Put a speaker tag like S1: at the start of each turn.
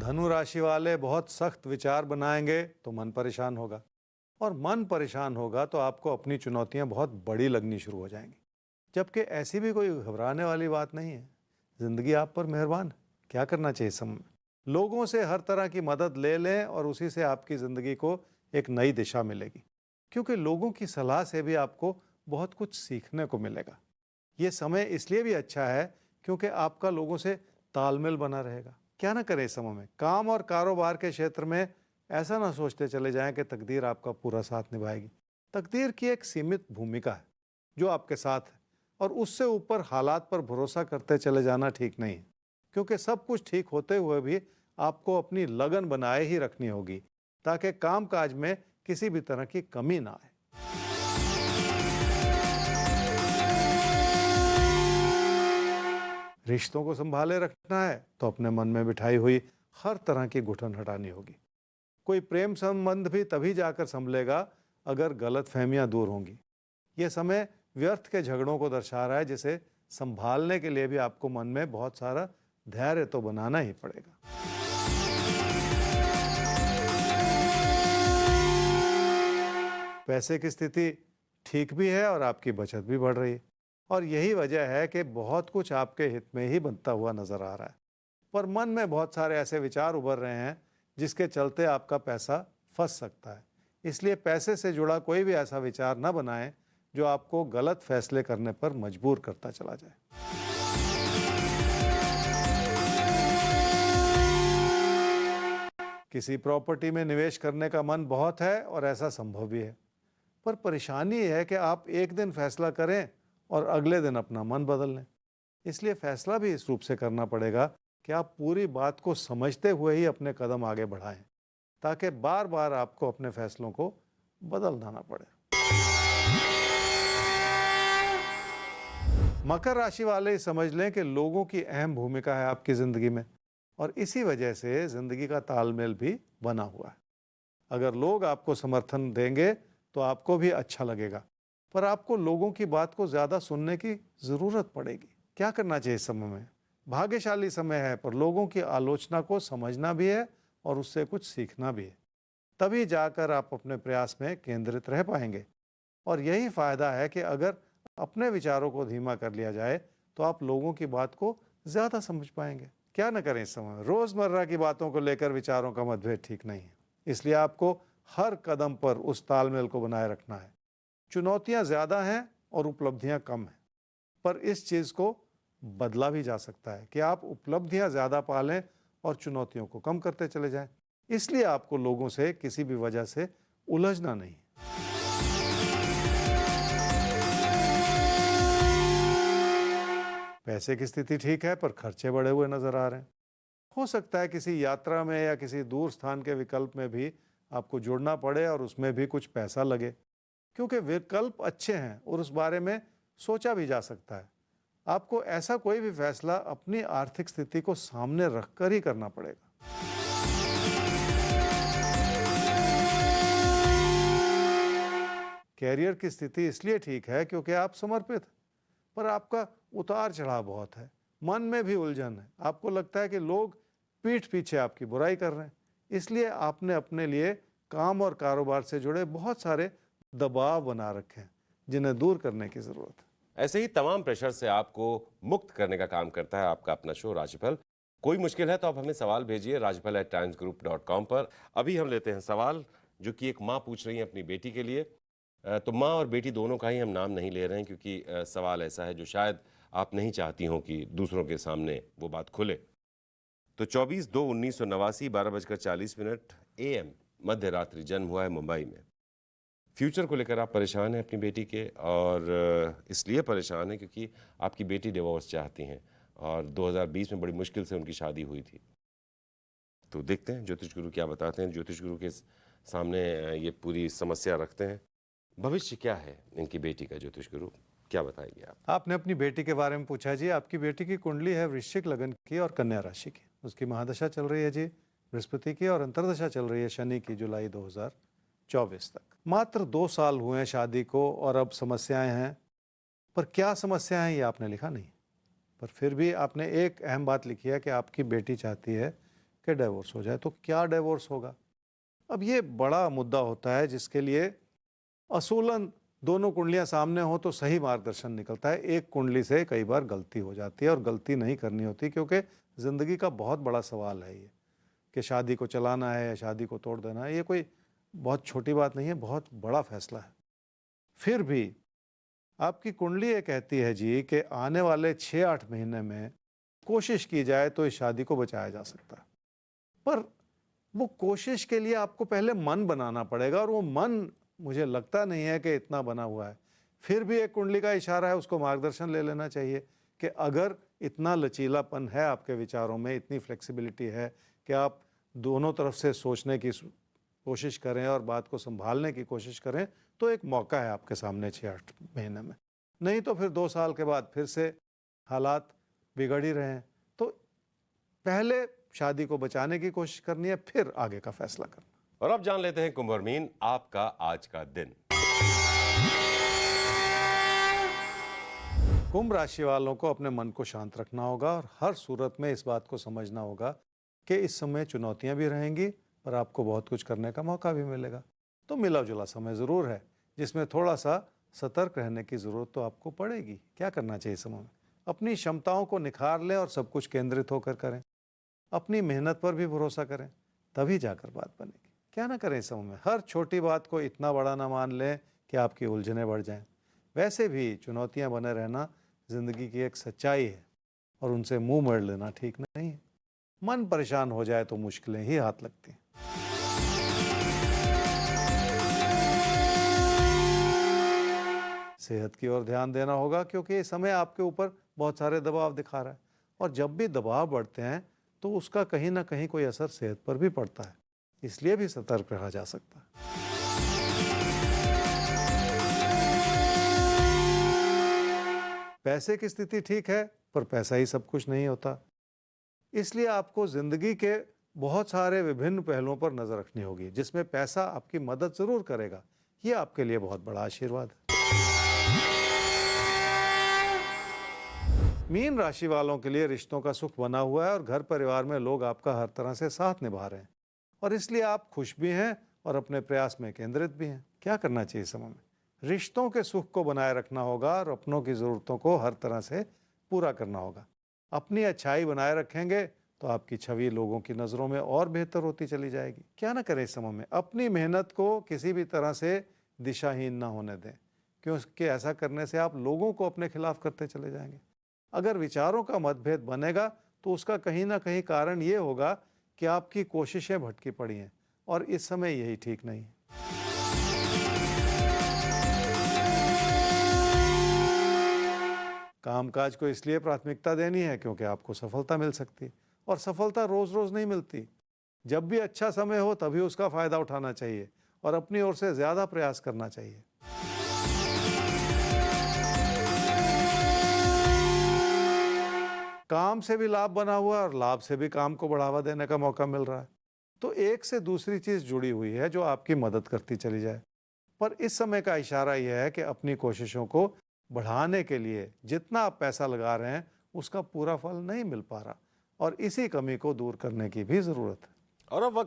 S1: धनु राशि वाले बहुत सख्त विचार बनाएंगे तो मन परेशान होगा, और मन परेशान होगा तो आपको अपनी चुनौतियां बहुत बड़ी लगनी शुरू हो जाएंगी। जबकि ऐसी भी कोई घबराने वाली बात नहीं है। जिंदगी आप पर मेहरबान है। क्या करना चाहिए इस समय में? लोगों से हर तरह की मदद ले लें और उसी से आपकी जिंदगी को एक नई दिशा मिलेगी, क्योंकि लोगों की सलाह से भी आपको बहुत कुछ सीखने को मिलेगा। ये समय इसलिए भी अच्छा है क्योंकि आपका लोगों से तालमेल बना रहेगा। क्या ना करें इस समय में? काम और कारोबार के क्षेत्र में ऐसा ना सोचते चले जाएं कि तकदीर आपका पूरा साथ निभाएगी। तकदीर की एक सीमित भूमिका है जो आपके साथ है, और उससे ऊपर हालात पर भरोसा करते चले जाना ठीक नहीं है, क्योंकि सब कुछ ठीक होते हुए भी आपको अपनी लगन बनाए ही रखनी होगी ताकि काम काज में किसी भी तरह की कमी ना आए। रिश्तों को संभाले रखना है तो अपने मन में बिठाई हुई हर तरह की घुटन हटानी होगी। कोई प्रेम संबंध भी तभी जाकर संभलेगा अगर गलत फहमियां दूर होंगी। यह समय व्यर्थ के झगड़ों को दर्शा रहा है, जिसे संभालने के लिए भी आपको मन में बहुत सारा धैर्य तो बनाना ही पड़ेगा। पैसे की स्थिति ठीक भी है और आपकी बचत भी बढ़ रही है, और यही वजह है कि बहुत कुछ आपके हित में ही बनता हुआ नजर आ रहा है। पर मन में बहुत सारे ऐसे विचार उभर रहे हैं जिसके चलते आपका पैसा फंस सकता है। इसलिए पैसे से जुड़ा कोई भी ऐसा विचार न बनाएं जो आपको गलत फैसले करने पर मजबूर करता चला जाए। किसी प्रॉपर्टी में निवेश करने का मन बहुत है और ऐसा संभव भी है, पर परेशानी यह है कि आप एक दिन फैसला करें और अगले दिन अपना मन बदल लें। इसलिए फैसला भी इस रूप से करना पड़ेगा कि आप पूरी बात को समझते हुए ही अपने कदम आगे बढ़ाएं, ताकि बार बार आपको अपने फैसलों को बदलना ना पड़े। मकर राशि वाले समझ लें कि लोगों की अहम भूमिका है आपकी जिंदगी में, और इसी वजह से जिंदगी का तालमेल भी बना हुआ है। अगर लोग आपको समर्थन देंगे तो आपको भी अच्छा लगेगा, पर आपको लोगों की बात को ज्यादा सुनने की जरूरत पड़ेगी। क्या करना चाहिए इस समय में? भाग्यशाली समय है, पर लोगों की आलोचना को समझना भी है और उससे कुछ सीखना भी है। तभी जाकर आप अपने प्रयास में केंद्रित रह पाएंगे। और यही फायदा है कि अगर अपने विचारों को धीमा कर लिया जाए तो आप लोगों की बात को ज्यादा समझ पाएंगे। क्या न करें इस समय में? रोजमर्रा की बातों को लेकर विचारों का मतभेद ठीक नहीं है, इसलिए आपको हर कदम पर उस तालमेल को बनाए रखना है। चुनौतियां ज्यादा हैं और उपलब्धियां कम हैं, पर इस चीज को बदला भी जा सकता है कि आप उपलब्धियां ज्यादा पालें और चुनौतियों को कम करते चले जाएं। इसलिए आपको लोगों से किसी भी वजह से उलझना नहीं। पैसे की स्थिति ठीक है, पर खर्चे बढ़े हुए नजर आ रहे हैं। हो सकता है किसी यात्रा में या किसी दूर स्थान के विकल्प में भी आपको जुड़ना पड़े और उसमें भी कुछ पैसा लगे, क्योंकि विकल्प अच्छे हैं और उस बारे में सोचा भी जा सकता है। आपको ऐसा कोई भी फैसला अपनी आर्थिक स्थिति को सामने रखकर ही करना पड़ेगा। कैरियर की स्थिति इसलिए ठीक है क्योंकि आप समर्पित, पर आपका उतार चढ़ाव बहुत है। मन में भी उलझन है। आपको लगता है कि लोग पीठ पीछे आपकी बुराई कर रहे हैं, इसलिए आपने अपने लिए काम और कारोबार से जुड़े बहुत सारे दबाव बना रखे हैं जिन्हें दूर करने की जरूरत है।
S2: ऐसे ही तमाम प्रेशर से आपको मुक्त करने का काम करता है आपका अपना शो राशिफल। कोई मुश्किल है तो आप हमें सवाल भेजिए rajifal@timesgroup.com पर। अभी हम लेते हैं सवाल जो कि एक माँ पूछ रही है अपनी बेटी के लिए। तो माँ और बेटी दोनों का ही हम नाम नहीं ले रहे हैं, क्योंकि सवाल ऐसा है जो शायद आप नहीं चाहती हो कि दूसरों के सामने वो बात खुले। तो 24/2/1989 12:40 AM मध्य रात्रि जन्म हुआ है मुंबई में। फ्यूचर को लेकर आप परेशान हैं अपनी बेटी के, और इसलिए परेशान हैं क्योंकि आपकी बेटी डिवोर्स चाहती हैं और 2020 में बड़ी मुश्किल से उनकी शादी हुई थी। तो देखते हैं ज्योतिष गुरु क्या बताते हैं। ज्योतिष गुरु के सामने ये पूरी समस्या रखते हैं। भविष्य क्या है इनकी बेटी का, ज्योतिष गुरु क्या बताएंगे आप?
S1: आपने अपनी बेटी के बारे में पूछा जी। आपकी बेटी की कुंडली है वृश्चिक लगन की और कन्या राशि की। उसकी महादशा चल रही है जी बृहस्पति की, और अंतर्दशा चल रही है शनि की जुलाई 2024 तक। मात्र 2 साल हुए हैं शादी को और अब समस्याएं हैं। पर क्या समस्या है ये आपने लिखा नहीं, पर फिर भी आपने एक अहम बात लिखी है कि आपकी बेटी चाहती है कि डिवोर्स हो जाए, तो क्या डिवोर्स होगा? अब ये बड़ा मुद्दा होता है जिसके लिए असूलन दोनों कुंडलियां सामने हो तो सही मार्गदर्शन निकलता है। एक कुंडली से कई बार गलती हो जाती है और गलती नहीं करनी होती, क्योंकि ज़िंदगी का बहुत बड़ा सवाल है ये, कि शादी को चलाना है या शादी को तोड़ देना है। ये कोई बहुत छोटी बात नहीं है, बहुत बड़ा फैसला है। फिर भी आपकी कुंडली ये कहती है जी कि आने वाले 6-8 महीने में कोशिश की जाए तो इस शादी को बचाया जा सकता है। पर वो कोशिश के लिए आपको पहले मन बनाना पड़ेगा, और वो मन मुझे लगता नहीं है कि इतना बना हुआ है। फिर भी एक कुंडली का इशारा है, उसको मार्गदर्शन ले लेना चाहिए कि अगर इतना लचीलापन है आपके विचारों में, इतनी फ्लेक्सिबिलिटी है कि आप दोनों तरफ से सोचने की कोशिश करें और बात को संभालने की कोशिश करें, तो एक मौका है आपके सामने 6-8 महीने में। नहीं तो फिर 2 साल के बाद फिर से हालात बिगड़ ही रहे हैं। तो पहले शादी को बचाने की कोशिश करनी है, फिर आगे का फैसला करना।
S2: और अब जान लेते हैं कुंभ और मीन, आपका आज का दिन।
S1: कुंभ राशि वालों को अपने मन को शांत रखना होगा और हर सूरत में इस बात को समझना होगा कि इस समय चुनौतियां भी रहेंगी, पर आपको बहुत कुछ करने का मौका भी मिलेगा। तो मिला जुला समय ज़रूर है, जिसमें थोड़ा सा सतर्क रहने की ज़रूरत तो आपको पड़ेगी। क्या करना चाहिए इस समय में? अपनी क्षमताओं को निखार लें और सब कुछ केंद्रित होकर करें। अपनी मेहनत पर भी भरोसा करें, तभी जाकर बात बनेगी। क्या ना करें इस समय में? हर छोटी बात को इतना बड़ा ना मान लें कि आपकी उलझनें बढ़ जाएं। वैसे भी चुनौतियां बने रहना ज़िंदगी की एक सच्चाई है, और उनसे मुंह मोड़ लेना ठीक नहीं है। मन परेशान हो जाए तो मुश्किलें ही हाथ लगती हैं। सेहत की ओर ध्यान देना होगा, क्योंकि इस समय आपके ऊपर बहुत सारे दबाव दिखा रहा है, और जब भी दबाव बढ़ते हैं तो उसका कहीं ना कहीं कोई असर सेहत पर भी पड़ता है। इसलिए भी सतर्क रहा जा सकता है। पैसे की स्थिति ठीक है, पर पैसा ही सब कुछ नहीं होता। इसलिए आपको जिंदगी के बहुत सारे विभिन्न पहलुओं पर नजर रखनी होगी, जिसमें पैसा आपकी मदद जरूर करेगा। ये आपके लिए बहुत बड़ा आशीर्वाद है। मीन राशि वालों के लिए रिश्तों का सुख बना हुआ है और घर परिवार में लोग आपका हर तरह से साथ निभा रहे हैं, और इसलिए आप खुश भी हैं और अपने प्रयास में केंद्रित भी हैं। क्या करना चाहिए इस समय में? रिश्तों के सुख को बनाए रखना होगा और अपनों की ज़रूरतों को हर तरह से पूरा करना होगा। अपनी अच्छाई बनाए रखेंगे तो आपकी छवि लोगों की नज़रों में और बेहतर होती चली जाएगी। क्या ना करें इस समय में? अपनी मेहनत को किसी भी तरह से दिशाहीन ना होने दें, क्योंकि ऐसा करने से आप लोगों को अपने खिलाफ करते चले जाएंगे। अगर विचारों का मतभेद बनेगा तो उसका कहीं ना कहीं कारण ये होगा कि आपकी कोशिशें भटकी पड़ी हैं, और इस समय यही ठीक नहीं है। कामकाज को इसलिए प्राथमिकता देनी है क्योंकि आपको सफलता मिल सकती है, और सफलता रोज रोज नहीं मिलती। जब भी अच्छा समय हो तभी उसका फायदा उठाना चाहिए और अपनी ओर से ज्यादा प्रयास करना चाहिए। काम से भी लाभ बना हुआ है और लाभ से भी काम को बढ़ावा देने का मौका मिल रहा है। तो एक से दूसरी चीज जुड़ी हुई है जो आपकी मदद करती चली जाए। पर इस समय का इशारा यह है कि अपनी कोशिशों को बढ़ाने के लिए जितना आप पैसा लगा रहे हैं उसका पूरा फल नहीं मिल पा रहा, और इसी कमी को दूर करने की भी जरूरत है।
S2: और अब वक्त